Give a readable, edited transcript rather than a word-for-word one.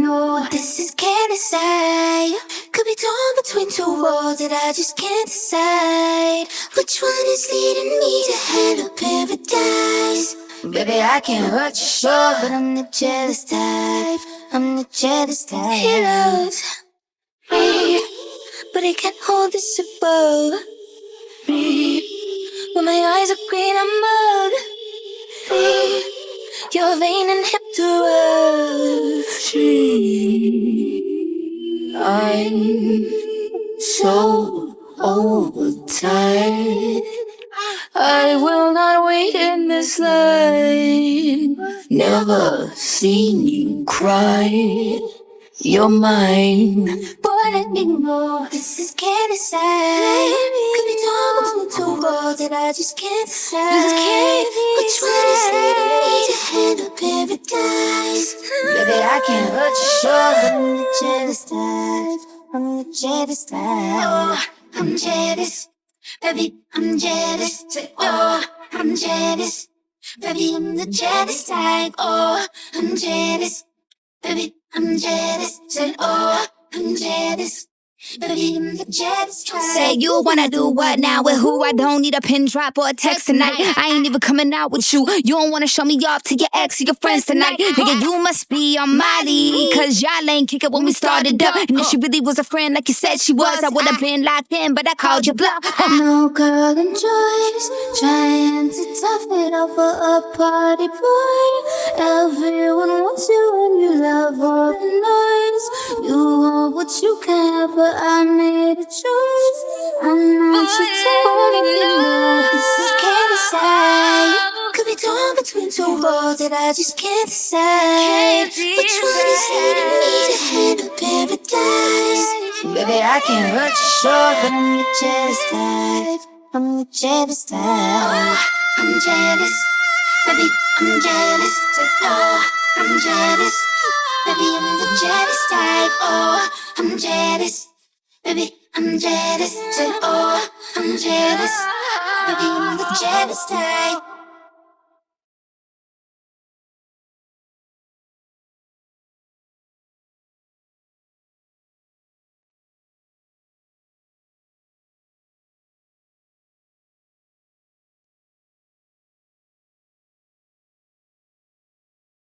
know this is careless. I could be torn between two worlds that I just can't decide. Which one is leading me to hell or paradise? Baby, I can't hurt you, sure, but I'm the jealous type. I'm the jealous type. He loves me, but he can't hold this above me. When my eyes are green, I'm mud. You're vain and hip to rush me. I'm so overtired. I will not wait in this line. Never seen you cry. You're mine, but let me know this is careless. Could be torn between two worlds that I just can't decide. Which one is leading me to hell or paradise? Baby, I can't hurt you, sure, but I'm the jealous type. I'm the jealous type. Oh, I'm jealous. Baby, I'm jealous. Say, oh, I'm jealous. Baby, I'm the jealous type. Oh, I'm jealous. Baby, I'm jealous. Say, oh, I'm jealous. Baby, I'm the jealous type. Say you wanna do what now with who? I don't need a pin drop or a text tonight. I ain't even coming out with you. You don't wanna show me off to your ex or your friends tonight. Nigga, you must be on Molly, cause y'all ain't kick it when we started up. And if she really was a friend like you said she was, I would've been locked in, but I called you bluff. No girl enjoys trying to tough it out for a party boy. Everyone wants you and you love all the noise. You want what you can, but I made a choice. I'm not your type. This is careless. I could be torn between two worlds that I just can't decide. Which one is leading me to hell or paradise? Baby, I can't hurt you, sure, but I'm the jealous type. I'm the jealous type. Oh, I'm jealous. Baby, I'm jealous. Say, oh, I'm jealous. Baby, I'm the jealous type. Oh, I'm jealous. Baby, I'm jealous. Say, oh, I'm jealous. Baby, I'm the jealous type.